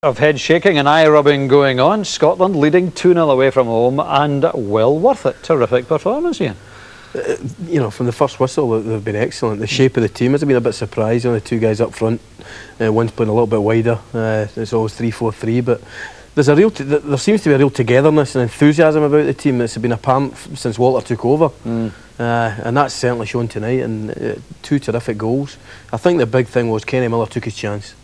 Of head shaking and eye rubbing going on. Scotland leading 2-0 away from home, and well worth it. Terrific performance, Ian. You know, from the first whistle, they've been excellent. The shape of the team has been a bit surprising. The two guys up front, one's playing a little bit wider. It's always 3-4-3, but there seems to be a real togetherness and enthusiasm about the team that's been apparent since Walter took over, and that's certainly shown tonight. And two terrific goals. I think the big thing was Kenny Miller took his chance.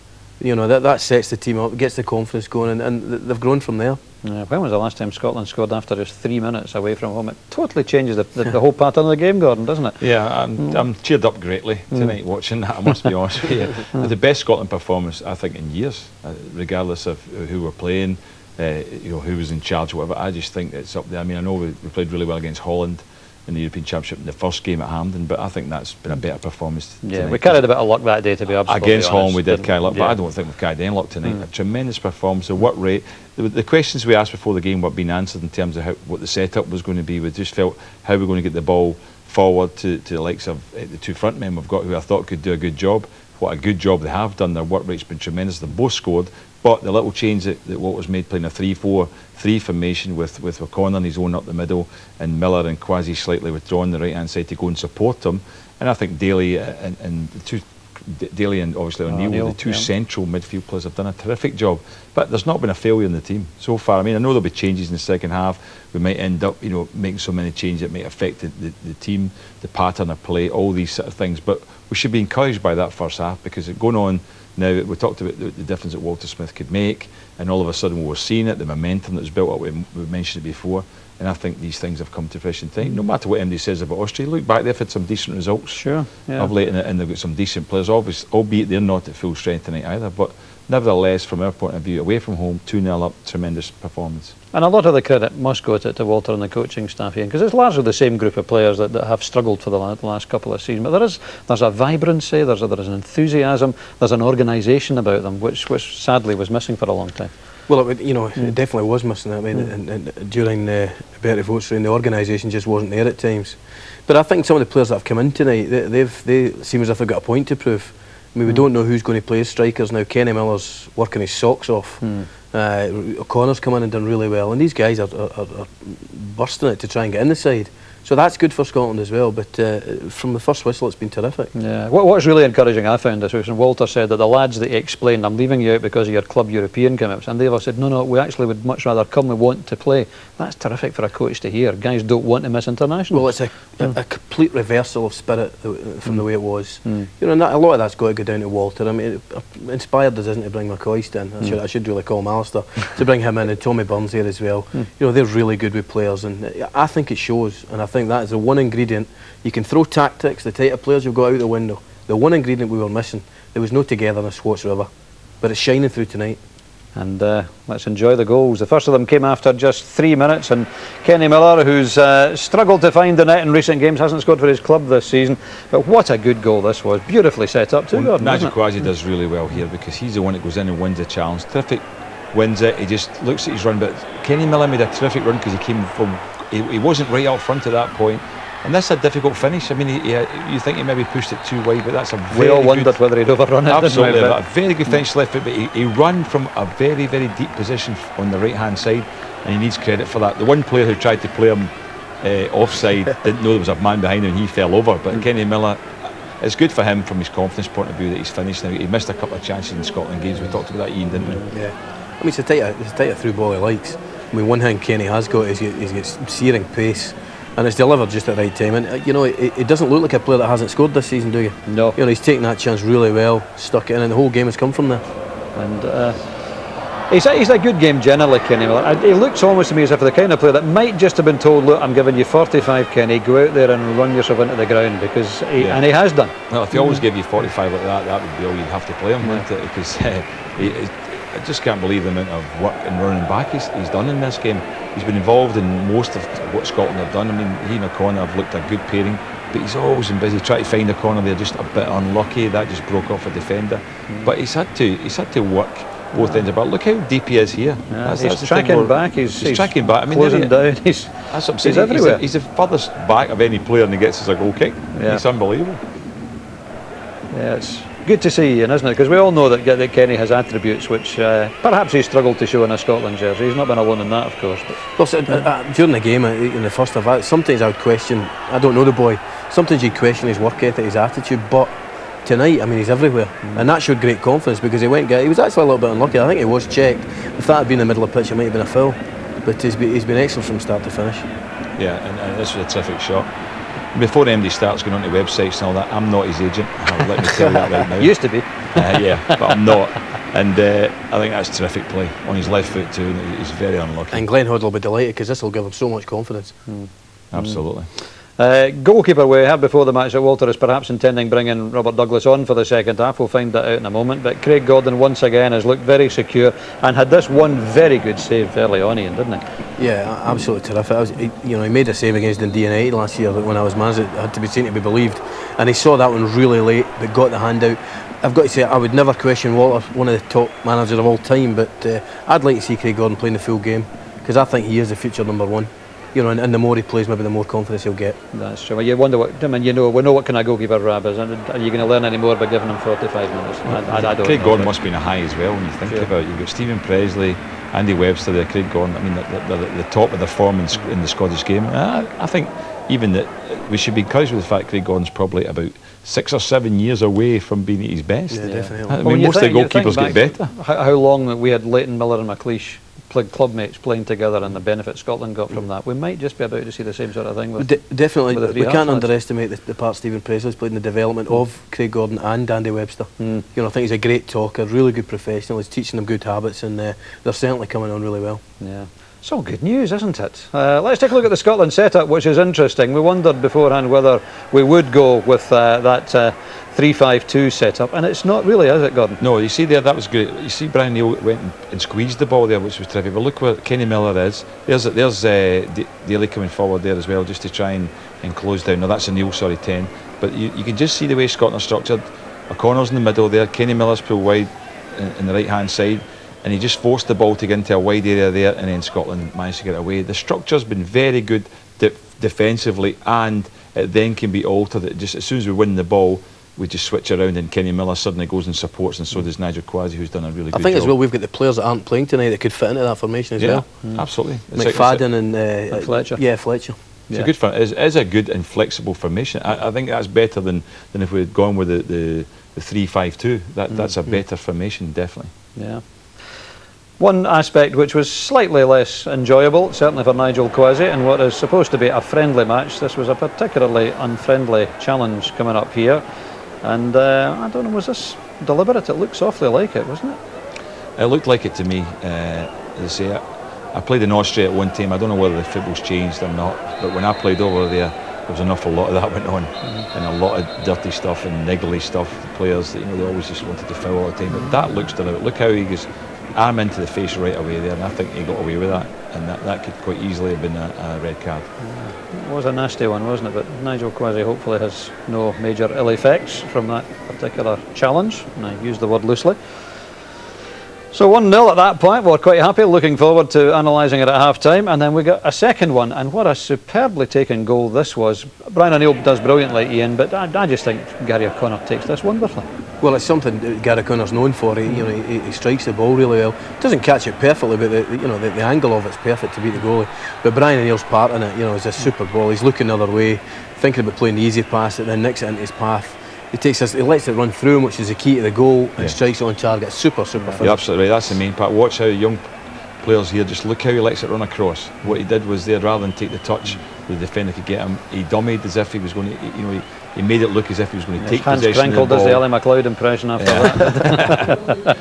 You know, that sets the team up, gets the confidence going, and they've grown from there. Yeah, when was the last time Scotland scored after just 3 minutes away from home? It totally changes the whole pattern of the game, Gordon, doesn't it? Yeah, I'm cheered up greatly tonight watching that, I must be honest with you. The best Scotland performance, I think, in years, regardless of who we're playing, you know, who was in charge, whatever. I just think it's up there. I mean, I know we played really well against Holland in the European Championship in the first game at Hampden, but I think that's been a better performance tonight. Yeah, we carried a bit of luck that day, to be absolutely against honest. Holland we did carry luck, but I don't think we've carried any luck tonight. A tremendous performance, the work rate. The questions we asked before the game were being answered in terms of what the setup was going to be. We just felt how we're going to get the ball forward to the likes of the two front men we've got, who I thought could do a good job. What a good job they have done. Their work rate's been tremendous. They've both scored, but the little change that Walter's made, playing a 3-4-3 formation with O'Connor and his own up the middle, and Miller and Kwasi slightly withdrawn the right hand side to go and support them. And I think Daly and the two, Daly and obviously O'Neill, the two central midfield players, have done a terrific job. But there's not been a failure in the team so far. I mean, I know there'll be changes in the second half. We might end up, you know, making so many changes that might affect the team, the pattern of play, all these sort of things. But we should be encouraged by that first half, because it's going on now. We talked about the difference that Walter Smith could make, and all of a sudden we're seeing it, the momentum that was built up. We mentioned it before, and I think these things have come to fruition tonight. No matter what MD says about Austria, look back, they've had some decent results of late, and they've got some decent players, obviously, albeit they're not at full strength tonight either. But nevertheless, from our point of view, away from home, 2-0 up, tremendous performance. And a lot of the credit must go to Walter and the coaching staff, Ian, because it's largely the same group of players that have struggled for the last couple of seasons. But there's a vibrancy, there's an enthusiasm, there's an organisation about them, which sadly was missing for a long time. Well, it definitely was missing. I mean, and during the Bertie votes, the organisation just wasn't there at times. But I think some of the players that have come in tonight, they seem as if they've got a point to prove. I mean, we don't know who's going to play as strikers now. Kenny Miller's working his socks off. O'Connor's come in and done really well, and these guys are bursting it to try and get in the side. So that's good for Scotland as well, but from the first whistle it's been terrific. Yeah. What's really encouraging, I found this week, and Walter said that the lads that he explained, I'm leaving you out because of your club European commitments, and they've all said, no, we actually would much rather come, we want to play. That's terrific for a coach to hear. Guys don't want to miss international. Well, it's a complete reversal of spirit from the way it was. You know, and a lot of that's got to go down to Walter. I mean, inspired us, isn't to bring McCoist in. I should really call him Alistair, to bring him in, and Tommy Burns here as well. You know, they're really good with players, and I think it shows, and I think that is the one ingredient. You can throw tactics, the type of players you've got out the window. The one ingredient we were missing, there was no togetherness whatsoever, but it's shining through tonight. And let's enjoy the goals. The first of them came after just 3 minutes, and Kenny Miller, who's struggled to find the net in recent games, hasn't scored for his club this season, but what a good goal this was. Beautifully set up too, Gordon. Nigel Kwasi does really well here, because he's the one that goes in and wins the challenge. Terrific, wins it, he just looks at his run, but Kenny Miller made a terrific run because he came from, he wasn't right up front at that point. And that's a difficult finish. I mean, you think he maybe pushed it too wide, but that's a very We all wondered whether he'd overrun it. Absolutely, a very good finish left foot, but he ran from a very, very deep position on the right-hand side, and he needs credit for that. The one player who tried to play him offside didn't know there was a man behind him, and he fell over. But Kenny Miller, it's good for him from his confidence point of view that he's finished now. He missed a couple of chances in Scotland games. We talked about that, Ian, didn't we? Yeah. I mean, it's a tighter through ball he likes. I mean, one thing Kenny has got is he's got searing pace, and it's delivered just at the right time. And you know, it doesn't look like a player that hasn't scored this season, do you? No. You know, he's taken that chance really well, stuck it in, and the whole game has come from there. And he's a good game generally, Kenny Miller. He looks almost to me as if the kind of player that might just have been told, look, I'm giving you 45, Kenny, go out there and run yourself into the ground, because and he has done. Well, if he always gave you 45 like that would be all you'd have to play him, wouldn't it? Because I just can't believe the amount of work and running back he's done in this game. He's been involved in most of what Scotland have done. I mean, he and O'Connor have looked a good pairing, but he's always been busy trying to find O'Connor. They're just a bit unlucky. That just broke off a defender. But he's had to work both ends about. Look how deep he is here. Yeah, he's tracking back. He's tracking back. I mean, closing down. He's everywhere. He's the furthest back of any player, and he gets us a goal kick. Yeah. It's unbelievable. Yeah, Good to see, Ian, isn't it? Because we all know that Kenny has attributes which perhaps he's struggled to show in a Scotland jersey. He's not been alone in that, of course. But well, during the game, in the first half, sometimes I would question, I don't know the boy, sometimes you question his work ethic, his attitude, but tonight, I mean, he's everywhere. And that showed great confidence because he was actually a little bit unlucky. I think he was checked. If that had been in the middle of the pitch, it might have been a foul. But he's been excellent from start to finish. Yeah, and this was a terrific shot. Before MD starts going onto websites and all that, I'm not his agent. Let me tell you that right now. Used to be. Yeah, but I'm not. And I think that's terrific play on his left foot too. And he's very unlucky. And Glenn Hodd will be delighted because this will give him so much confidence. Absolutely. Goalkeeper, we heard before the match that Walter is perhaps intending bringing Robert Douglas on for the second half. We'll find that out in a moment. But Craig Gordon once again has looked very secure and had this one very good save early on, Ian, didn't he? Yeah, absolutely terrific. He made a save against Dundee United last year when I was manager. It had to be seen to be believed. And he saw that one really late, but got the hand out. I've got to say, I would never question Walter, one of the top managers of all time, but I'd like to see Craig Gordon playing the full game because I think he is the future number one. You know, and the more he plays, maybe the more confidence he'll get. That's true. Well, you wonder what, I mean, we know what kind of goalkeeper Rab is, and are you going to learn any more by giving him 45 minutes? I don't know. Craig Gordon must be in a high as well when you think about it. You've got Stephen Presley, Andy Webster there, Craig Gordon. I mean, the top of their form in the Scottish game. I think even that we should be encouraged with the fact Craig Gordon's probably about 6 or 7 years away from being at his best. Yeah, definitely. I mean, most of the goalkeepers get better. How long we had Leighton, Miller and McLeish club mates playing together and the benefit Scotland got from that. We might just be about to see the same sort of thing with definitely. With we can't underestimate the part Stephen Presley's played in the development of Craig Gordon and Andy Webster. You know, I think he's a great talker, really good professional. He's teaching them good habits, and they're certainly coming on really well. Yeah. It's all good news, isn't it? Let's take a look at the Scotland setup, which is interesting. We wondered beforehand whether we would go with that 3-5-2 setup, and it's not really, is it, Gordon? No, you see there, that was great. You see Brian Neal went and squeezed the ball there, which was terrific. But look where Kenny Miller is. There's Daly coming forward there as well, just to try and close down. Now that's a Neal, 10. But you can just see the way Scotland are structured. O'Connor's in the middle there. Kenny Miller's pulled wide in the right-hand side. And he just forced the ball to get into a wide area there, and then Scotland managed to get away. The structure's been very good defensively, and it then can be altered. It just, as soon as we win the ball, we just switch around, and Kenny Miller suddenly goes and supports, and so does Nigel Quasi, who's done a really good job. I think as well we've got the players that aren't playing tonight that could fit into that formation as well. Absolutely. McFadden and Fletcher. Yeah, Fletcher. It's a good and flexible formation. I think that's better than if we had gone with the 3-5-2. That's a better formation, definitely. Yeah. One aspect which was slightly less enjoyable, certainly for Nigel Quasi, in what is supposed to be a friendly match. This was a particularly unfriendly challenge coming up here. And I don't know, was this deliberate? It looked awfully like it, wasn't it? It looked like it to me. As I say, I played in Austria at one time. I don't know whether the football's changed or not, but when I played over there was an awful lot of that went on, and a lot of dirty stuff and niggly stuff. The players, they always just wanted to foul all the time. But that looks deliberate. Look how he goes arm into the face right away there, and I think he got away with that, and that could quite easily have been a red card. It was a nasty one, wasn't it? But Nigel Quasi hopefully has no major ill effects from that particular challenge, and I use the word loosely. So 1-0 at that point. We're quite happy, looking forward to analysing it at half-time, and then we got a second one, and what a superbly taken goal this was. Brian O'Neill does brilliantly, Ian, but I just think Gary O'Connor takes this wonderfully. Well, it's something that Gary O'Connor's known for. He strikes the ball really well. Doesn't catch it perfectly, but the angle of it's perfect to beat the goalie. But Brian O'Neill's part in it, is a super ball. He's looking the other way, thinking about playing the easy pass, and then nicks it into his path. He lets it run through him, which is the key to the goal, and strikes it on target. Super finish. You're absolutely right. That's the main part. Watch how young players here, just look how he lets it run across. What he did was there, rather than take the touch, the defender could get him. He dummied as if he was going to, he made it look as if he was going to take possession of the ball. Hands crinkled as the Ellie MacLeod impression after that.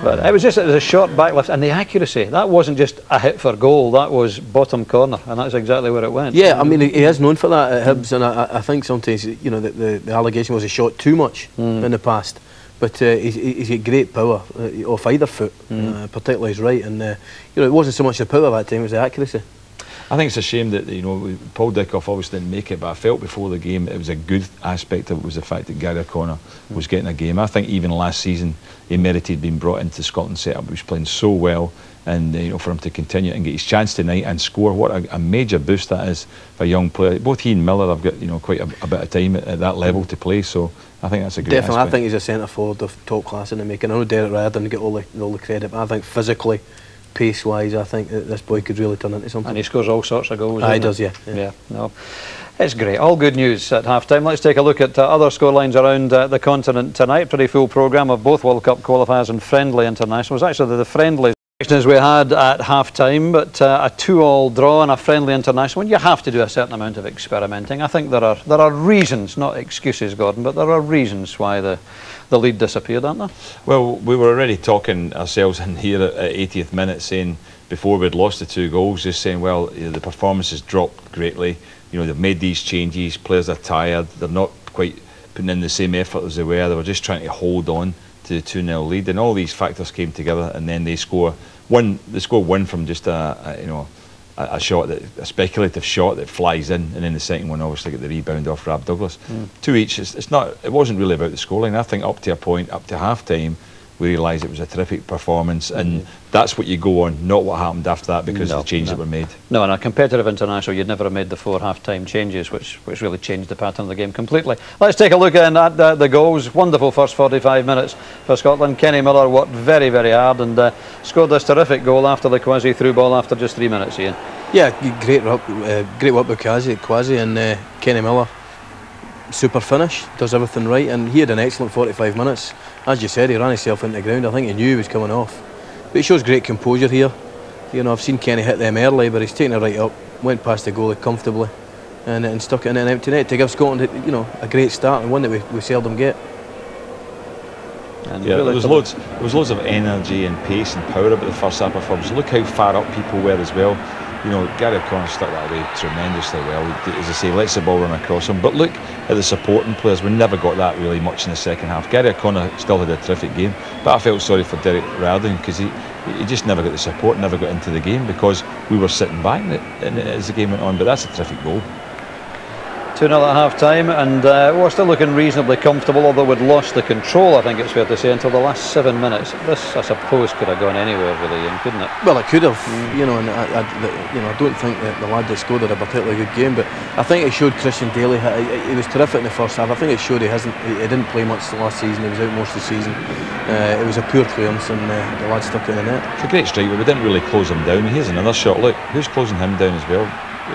But it was a short backlift, and the accuracy, that wasn't just a hit for goal, that was bottom corner, and that's exactly where it went. Yeah, I mean, he is known for that at Hibs, and I think sometimes, the allegation was he shot too much in the past. But he's got great power off either foot, particularly his right, and it wasn't so much the power that time, it was the accuracy. I think it's a shame that Paul Dickoff obviously didn't make it, but I felt before the game it was a good aspect of it was the fact that Gary O'Connor was getting a game. I think even last season he merited being brought into Scotland setup. He was playing so well, and for him to continue and get his chance tonight and score, what a major boost that is for a young player. Both he and Miller have got quite a bit of time at that level to play, so I think that's a great definitely aspect. I think he's a centre forward of top class in the making. I know Derek Riordan get all the credit, but I think physically, pace wise, I think that this boy could really turn into something. And he scores all sorts of goals. He does, yeah. No, it's great. All good news at half time. Let's take a look at other scorelines around the continent tonight. Pretty full programme of both World Cup qualifiers and friendly internationals. Actually, the friendly as we had at half time, but a 2-2 draw and a friendly international. When you have to do a certain amount of experimenting, I think there are reasons, not excuses, Gordon, but there are reasons why the lead disappeared, aren't there? Well, we were already talking ourselves in here at 80th minute, saying before we'd lost the 2 goals, just saying, well, the performance has dropped greatly. They've made these changes, players are tired, they're not quite putting in the same effort as they were just trying to hold on to the 2-0 lead, and all these factors came together, and then they score one from just a shot, a speculative shot that flies in, and then the second one obviously get the rebound off Rab Douglas. 2 each. It wasn't really about the scoreline. I think up to a point, up to half time, we realised it was a terrific performance, and that's what you go on, not what happened after that, because of the changes that were made. No, in a competitive international, you'd never have made the 4 half-time changes, which really changed the pattern of the game completely. Let's take a look at the goals. Wonderful first 45 minutes for Scotland. Kenny Miller worked very, very hard and scored this terrific goal after the Kwasi through ball after just 3 minutes, Ian. Yeah, great work with Kwasi and Kenny Miller. Super finish, does everything right, and he had an excellent 45 minutes. As you said, he ran himself into the ground. I think he knew he was coming off. But he shows great composure here. I've seen Kenny hit them early, but he's taken it right up, went past the goalie comfortably, and stuck it in an empty net to give Scotland, a great start, and one that we seldom get. And yeah, there was loads of energy and pace and power about the first half performance. Look how far up people were as well. Gary O'Connor stuck that away tremendously well. As I say, lets the ball run across him. But look at the supporting players. We never got that really much in the second half. Gary O'Connor still had a terrific game, but I felt sorry for Derek Riordan because he just never got the support, never got into the game because we were sitting back as the game went on. But that's a terrific goal. 2-0 at half-time, and we're still looking reasonably comfortable, although we'd lost the control, I think it's fair to say, until the last 7 minutes. This, I suppose, could have gone anywhere really, Ian, couldn't it? Well, it could have, and I don't think that the lad that scored had a particularly good game, but I think it showed Christian Daly, he was terrific in the first half. I think it showed he didn't play much last season, he was out most of the season. It was a poor clearance, and the lad stuck it in the net. It's a great strike, but we didn't really close him down. Here's another shot, look, who's closing him down as well?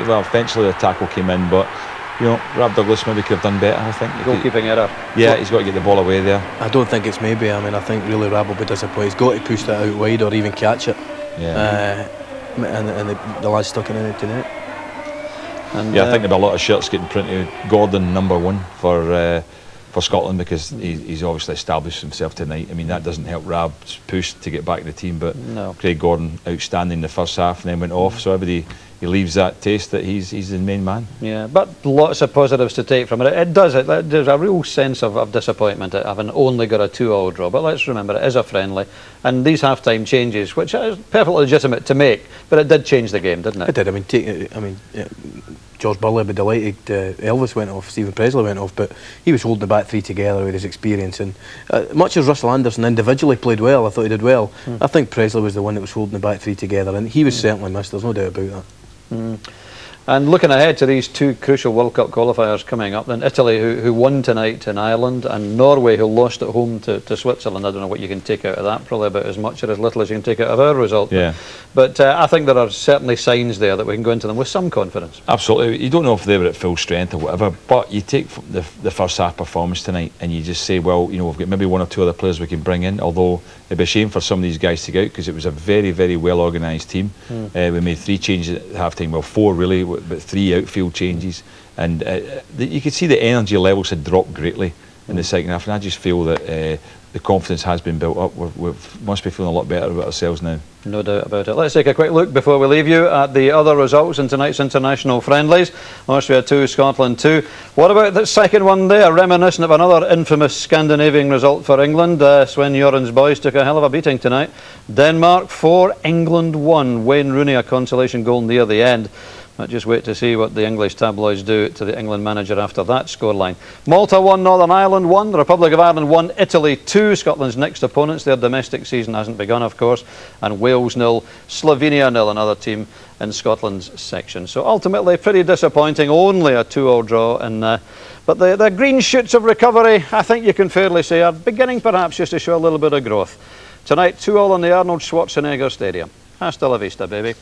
Well, eventually the tackle came in, but Rab Douglas maybe could have done better, I think. Goalkeeping error. Yeah, he's got to get the ball away there. I don't think it's maybe. I think really Rab will be disappointed. He's got to push that out wide or even catch it. Yeah. And the lad stuck it in the net. And I think there'll be a lot of shirts getting printed. Gordon #1 for Scotland because he's obviously established himself tonight. I mean, that doesn't help Rab's push to get back in the team, but Craig Gordon outstanding in the first half and then went off, so everybody he leaves that taste that he's the main man. Yeah, but lots of positives to take from it. There's a real sense of disappointment at having only got a 2-2 draw, but let's remember it is a friendly, and these half-time changes, which is perfectly legitimate to make, but it did change the game, didn't it? It did. George Burley would be delighted. Elvis went off, Stephen Presley went off, but he was holding the back three together with his experience. And much as Russell Anderson individually played well, I thought he did well. I think Presley was the one that was holding the back three together, and he was certainly missed. There's no doubt about that. And looking ahead to these 2 crucial World Cup qualifiers coming up, then Italy, who won tonight in Ireland, and Norway, who lost at home to Switzerland. I don't know what you can take out of that, probably about as much or as little as you can take out of our result. Yeah. But I think there are certainly signs there that we can go into them with some confidence. Absolutely. You don't know if they were at full strength or whatever, but you take the first half performance tonight and you just say, well, we've got maybe 1 or 2 other players we can bring in, although it'd be a shame for some of these guys to go out because it was a very, very well organised team. We made 3 changes at half time, well 4 really, but 3 outfield changes, and you could see the energy levels had dropped greatly in the second half, and I just feel that the confidence has been built up. We must be feeling a lot better about ourselves now. No doubt about it. Let's take a quick look before we leave you at the other results in tonight's international friendlies. Austria 2, Scotland 2. What about the second one there? Reminiscent of another infamous Scandinavian result for England. Sven Göran's boys took a hell of a beating tonight. Denmark 4, England 1. Wayne Rooney a consolation goal near the end. But just wait to see what the English tabloids do to the England manager after that scoreline. Malta 1, Northern Ireland 1, the Republic of Ireland 1, Italy 2, Scotland's next opponents. Their domestic season hasn't begun, of course. And Wales 0, Slovenia 0, another team in Scotland's section. So ultimately pretty disappointing, only a 2-2 draw. But the green shoots of recovery, I think you can fairly say, are beginning perhaps just to show a little bit of growth. Tonight, 2-2 in the Arnold Schwarzenegger Stadium. Hasta la vista, baby.